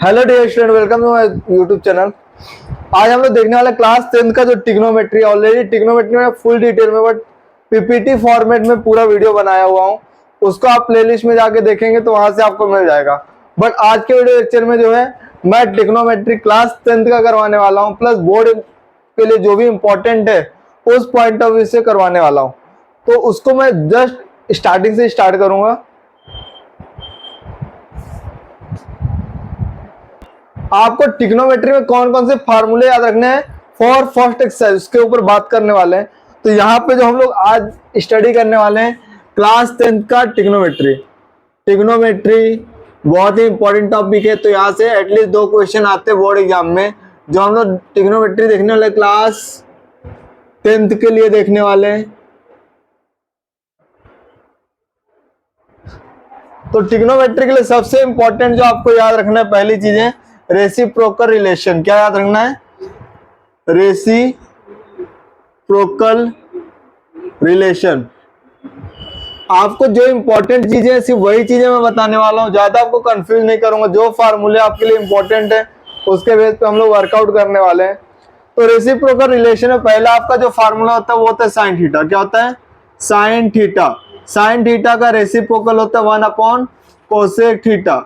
Hello dear student, welcome to my YouTube channel. आज हम लोग देखने वाले क्लास 10th का जो ट्रिग्नोमेट्री, ऑलरेडी ट्रिग्नोमेट्री में फुल डिटेल में बट पीपीटी फॉर्मेट में पूरा वीडियो बनाया हुआ हूँ। उसको आप प्लेलिस्ट में जाके देखेंगे तो वहां से आपको मिल जाएगा। बट आज के वीडियो लेक्चर में जो है मैं ट्रिग्नोमेट्री क्लास 10th का करवाने वाला हूँ, प्लस बोर्ड के लिए जो भी इम्पोर्टेंट है उस पॉइंट ऑफ व्यू से करवाने वाला हूँ। तो उसको मैं जस्ट स्टार्टिंग से स्टार्ट करूंगा। आपको ट्रिग्नोमेट्री में कौन कौन से फार्मूले याद रखने हैं फॉर फर्स्ट एक्सरसाइज, उसके ऊपर बात करने वाले हैं। तो यहाँ पे जो हम लोग आज स्टडी करने वाले हैं क्लास 10th का ट्रिग्नोमेट्री बहुत ही इंपॉर्टेंट टॉपिक है। तो यहाँ से एटलीस्ट 2 क्वेश्चन आते हैं बोर्ड एग्जाम में, जो हम लोग ट्रिग्नोमेट्री देखने वाले क्लास 10th के लिए देखने वाले हैं। तो ट्रिग्नोमेट्री के लिए सबसे इंपॉर्टेंट जो आपको याद रखना है, पहली चीज है रेसिप्रोकल रिलेशन। क्या याद रखना है? Reciprocal relation. आपको जो इंपॉर्टेंट चीजें हैं सिर्फ वही चीजें मैं बताने वाला हूं, ज्यादा आपको कंफ्यूज नहीं करूंगा। जो फार्मूले आपके लिए इंपॉर्टेंट है उसके बेस पे हम लोग वर्कआउट करने वाले हैं। तो रेसिप्रोकल रिलेशन में पहला आपका जो फार्मूला होता है वो होता है साइन थीटा। क्या होता है? Sine theta. साइन थीटा का रेसिप्रोकल होता है 1 कोसेक थीटा।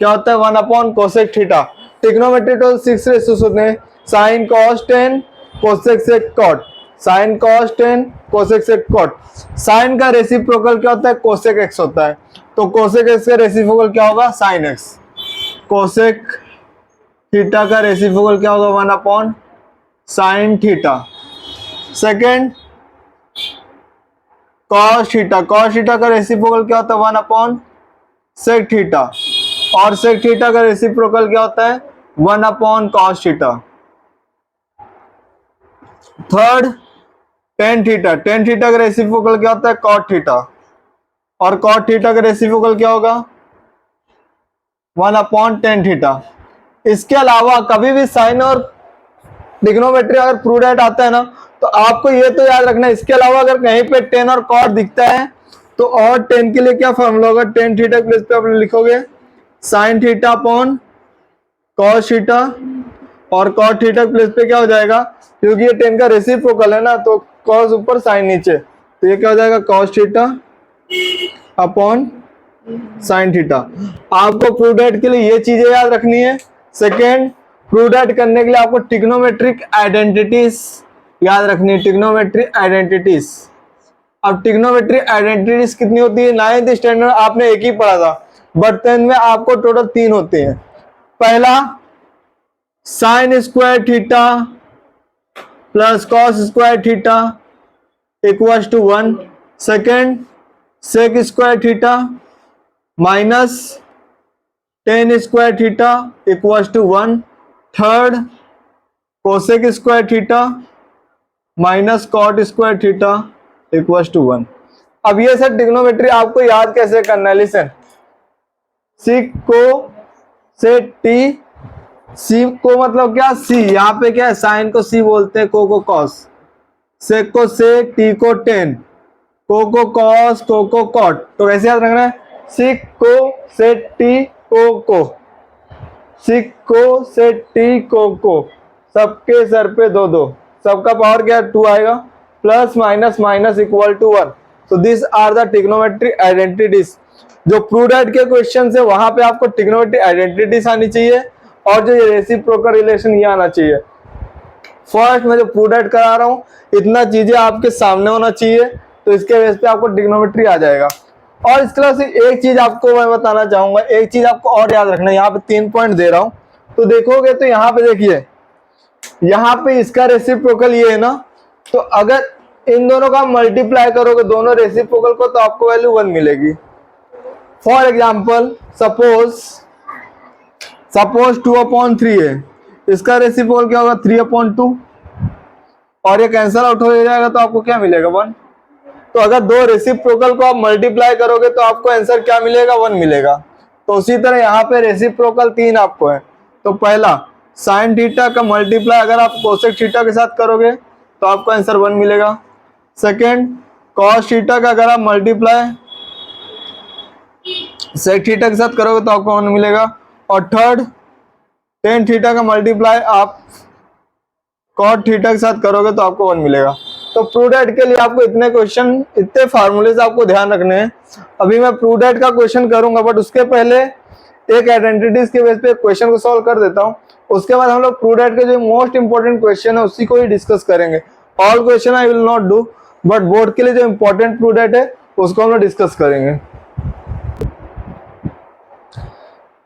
क्या होता है? 1 कोसेक थीटा। ट्रिग्नोमेट्री तो 6 रेशियोज होते हैं, sine cos 10 cosec sec cot, sine cos 10 cosec sec cot. Sine का रेसिप्रोकल क्या होता है? कोसेक एक्स होता है। तो कोसेक एक्स का रेसिप्रोकल क्या होगा? Sine x. कोसेक थीटा का रेसिप्रोकल क्या होगा? 1 sine theta. Second cos theta. Cos theta का रेसिप्रोकल क्या होता है? 1 सेक थीटा। और सेक थीटा का रेसिप्रोकल क्या होता है? 1 cos theta. Third tan theta. Tan theta का रेसिप्रोकल क्या होता है? Cot theta. और कॉट थीटा का रेसिप्रोकल क्या होगा? 1 टेन थीटा। इसके अलावा कभी भी साइन और ट्रिग्नोमेट्री अगर प्रूडेंट आता है ना, तो आपको ये तो याद रखना है, इसके अलावा अगर कहीं पे टेन और कॉट दिखता है तो और टेन के लिए क्या फॉर्मूला होगा? टेन थीटा प्लेस पे आप लिखोगे sign theta upon cos theta, और कॉट थीटा प्लेस पे क्या हो जाएगा? क्योंकि ये टेन का रेसिप्रोकल है ना, तो कॉस ऊपर साइन नीचे, तो ये क्या हो जाएगा? Cos theta upon sine theta. आपको प्रूडेंट के लिए ये चीजें याद रखनी है। सेकेंड, प्रूडेंट करने के लिए आपको ट्रिग्नोमेट्रिक आइडेंटिटीज याद रखनी है। Trigonometric identities. अब ट्रिग्नोमेट्री आइडेंटिटीज कितनी होती है? 9th स्टैंडर्ड आपने एक ही पढ़ा था, बट 10th में आपको टोटल 3 होते हैं। पहला sine square theta plus cos square theta equals to 1। Second sec square theta minus tan square theta equals to 1। Third cosec square theta minus cot square theta equals to 1। अब ये sir trigonometry आपको याद कैसे करना है? Listen, सिक को से T, सी को मतलब क्या? सी। यहाँ पे क्या है? साइन को सी बोलते हैं, को कॉस, सेक को सेक, टी को टेन, को कॉस, को कॉट। तो कैसे याद रखना है? सिक को से टी को, सिक को से टी को, सबके सर पे 2 सबका पावर क्या? 2 आएगा, plus minus minus equal to 1। तो this are the trigonometric identities. जो प्रूडेंट के क्वेश्चन है वहां पे आपको ट्रिग्नोमेट्रिक आइडेंटिटीज आनी चाहिए, और जो ये रेसिप्रोकल रिलेशन ये आना चाहिए। फर्स्ट मैं जो प्रूडेंट करा रहा हूँ इतना चीजें आपके सामने होना चाहिए, तो इसके बेस पे आपको ट्रिग्नोमेट्री आ जाएगा। और इसके अलावा एक चीज आपको मैं बताना चाहूंगा, एक चीज आपको और याद रखना है। यहाँ पे 3 पॉइंट दे रहा हूँ, तो देखोगे तो यहाँ पे देखिए, यहाँ पे इसका रेसिप्रोकल ये है ना, तो अगर इन दोनों का मल्टीप्लाई करोगे दोनों रेसिप्रोकल को, तो आपको वैल्यू 1 मिलेगी। फॉर एग्जाम्पल सपोज 2/3 है, इसका रेसिप्रोकल क्या होगा? 3/2, और ये कैंसल आउट हो जाएगा तो आपको क्या मिलेगा? 1। तो अगर 2 रेसिप्रोकल को आप मल्टीप्लाई करोगे तो आपको आंसर क्या मिलेगा? 1 मिलेगा। तो उसी तरह यहाँ पे रेसिप्रोकल 3 आपको है। तो पहला साइन थीटा का मल्टीप्लाई अगर आप कोसेक थीटा के साथ करोगे तो आपको आंसर 1 मिलेगा। सेकेंड कॉस थीटा का अगर आप मल्टीप्लाई सेक थीटा के साथ करोगे तो आपको 1 मिलेगा। और थर्ड टेन थीटा का मल्टीप्लाई आप कॉट थीटा के साथ करोगे तो आपको 1 मिलेगा। तो प्रूडेट के लिए आपको इतने क्वेश्चन, इतने फार्मूलेज आपको ध्यान रखने हैं। अभी मैं प्रूडेट का क्वेश्चन करूंगा, बट उसके पहले एक आइडेंटिटीज के बेस पे क्वेश्चन को सॉल्व कर देता हूं। उसके बाद हम लोग प्रूडेट के जो मोस्ट इंपॉर्टेंट क्वेश्चन है उसी को ही डिस्कस करेंगे। All question I will not do, but board के लिए जो इंपॉर्टेंट प्रूडेट है उसको हम लोग डिस्कस करेंगे।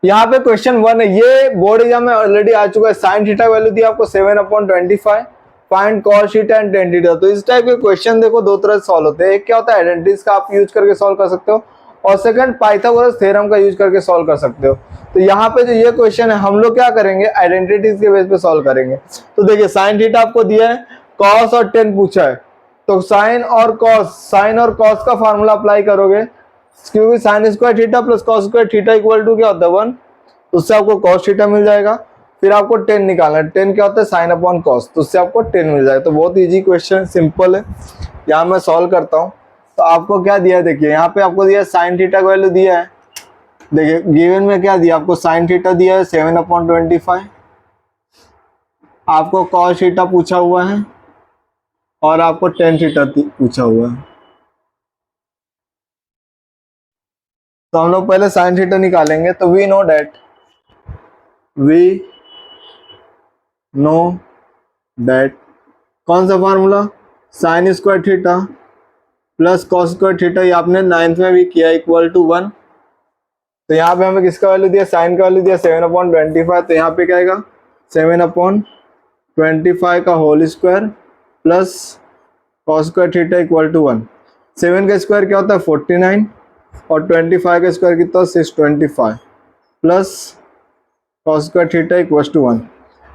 यहाँ पे क्वेश्चन 1 है, ये बोर्ड एग्जाम में ऑलरेडी आ चुका है। साइन थीटा वैल्यू दी आपको 7/25, find cos theta and tan theta. तो इस टाइप के क्वेश्चन देखो दो तरह से सॉल्व होते हैं। एक क्या होता है, आइडेंटिटीज का आप यूज करके सॉल्व कर सकते हो, और सेकंड पाइथागोरस थ्योरम का यूज करके सॉल्व कर सकते हो। तो यहाँ पे जो ये क्वेश्चन है हम लोग क्या करेंगे, आइडेंटिटीज के बेस पे सॉल्व करेंगे। तो देखिए साइन थीटा आपको दिया है, कॉस और टेन पूछा है, तो साइन और कॉस का फार्मूला अप्लाई करोगे, क्योंकि sine square theta plus cos square theta equal to क्या होता है 1, तो उससे आपको कॉस थीटा मिल जाएगा। फिर आपको टेन निकालना है, टेन क्या होता है साइन अपॉन कॉस, तो उससे आपको 10 मिल जाएगा। तो बहुत इजी क्वेश्चन, सिंपल है। यहाँ मैं सॉल्व करता हूँ। तो आपको क्या दिया है, देखिए यहाँ पे आपको दिया है साइन थीटा का वैल्यू दिया है। देखिए गिवन में क्या दिया आपको, साइन थीटा दिया है 7/25, आपको कॉस थीटा पूछा हुआ है और आपको टेन थीटा पूछा हुआ है। तो हम लोग पहले साइन थीटा निकालेंगे। तो वी नो दैट कौन सा formula, sign square theta plus cos square theta, ये आपने 9th में भी किया, इक्वल टू 1। तो यहाँ पे हमें किसका वैल्यू दिया, साइन का वैल्यू दिया 7/25। तो यहाँ पे क्या आएगा 7/25 का whole square plus cos square theta equal to 1। 7 का स्क्वायर क्या होता है 49, और 25 का स्क्वायर कितना 625, plus cos square theta equal to 1।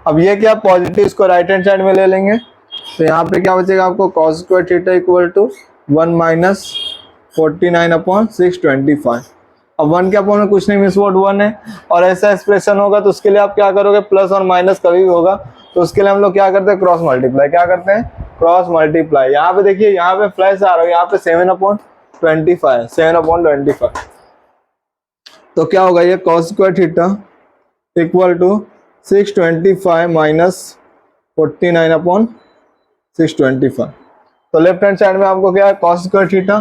अब ये क्या पॉजिटिव, इसको राइट हैंड साइड में ले लेंगे। तो यहाँ पे क्या बचेगा आपको, cos square theta equal to 1 minus 49/625। अब 1 के अपॉन में कुछ नहीं, मिस वोट 1 है, और ऐसा एक्सप्रेशन होगा तो उसके लिए आप क्या करोगे, प्लस और माइनस कभी भी होगा तो उसके लिए हम लोग क्या करते हैं, क्रॉस मल्टीप्लाई। क्या करते हैं, क्रॉस मल्टीप्लाई। यहाँ पे देखिए, यहाँ पे फ्लैश आ रहा है, यहाँ पे 7/25। तो क्या होगा, ये cos square theta equal to 625 minus 49/625। तो लेफ्ट हैंड साइड में आपको क्या है, कॉस स्क्वायर थीटा,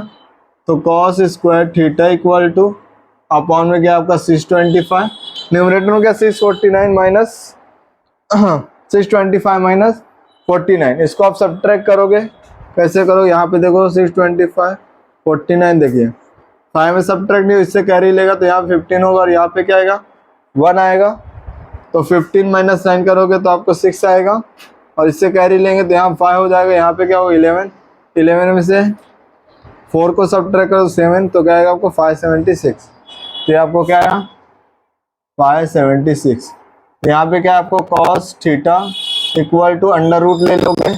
तो cos square theta equal to upon में क्या आपका 625, न्यूमरेटर में क्या 649 माइनस 625 माइनस 49। इसको आप सब्ट्रैक्ट करोगे, कैसे करोगे, यहाँ पे देखो 625 49, देखिए 5 में सब्ट्रैक्ट नहीं, इससे कैरी लेगा तो यहाँ 15 होगा, और यहाँ पे क्या आएगा 1 आएगा। तो 15 माइनस 9 करोगे तो आपको 6 आएगा, और इससे कैरी लेंगे तो यहाँ 5 हो जाएगा, यहाँ पे क्या होगा 11 में से 4 को सब्ट्रैक्ट करो 7, तो क्या आएगा आपको 576। तो आपको क्या आया 576। यहाँ पे क्या आपको cos theta equal to under root ले लोगे,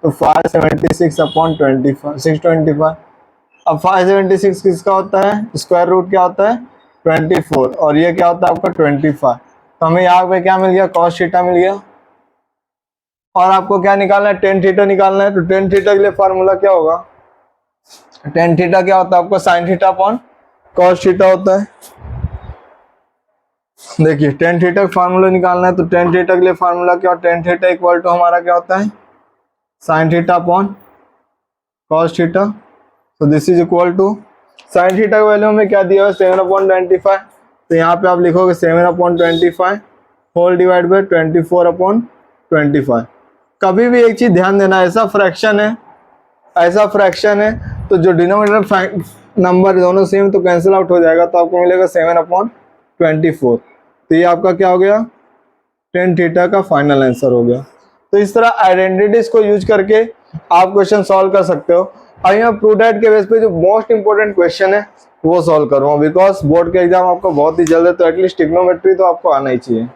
तो 576/25 625। अब 576 किसका होता है, स्क्वायर रूट क्या होता है 24, और ये क्या होता है आपका 25। तो हमें यहाँ पे क्या मिल गया, कॉस थीटा मिल गया। और आपको क्या निकालना है, टेन थीटा निकालना है। तो टेन थीटा के लिए फार्मूला क्या होगा, टेन थीटा क्या होता है आपको, sign theta upon cos theta होता है। देखिए टेन थीटा का फार्मूला निकालना है, तो टेन थीटा के लिए फार्मूला क्या, टेन थीटा इक्वल टू हमारा क्या होता है, sine theta upon cos theta. तो this is equal to sine theta का वैल्यू में क्या दिया है 7/25। तो यहाँ पे आप लिखोगे 7/25 होल डिवाइड बाई 24/25। कभी भी एक चीज ध्यान देना, ऐसा फ्रैक्शन है तो जो डिनोमिनेटर नंबर दोनों सेम तो कैंसिल आउट हो जाएगा, तो आपको मिलेगा 7/24। तो ये आपका क्या हो गया, टेन थीटा का फाइनल आंसर हो गया। तो इस तरह आइडेंटिटीज को यूज करके आप क्वेश्चन सॉल्व कर सकते हो। अभी मैं प्रूडेट के बेस पे जो मोस्ट इंपोर्टेंट क्वेश्चन है वो सॉल्व करूँगा, बिकॉज बोर्ड के एग्जाम आपको बहुत ही जल्द है, तो एटलीस्ट ट्रिग्नोमेट्री तो आपको आना ही चाहिए।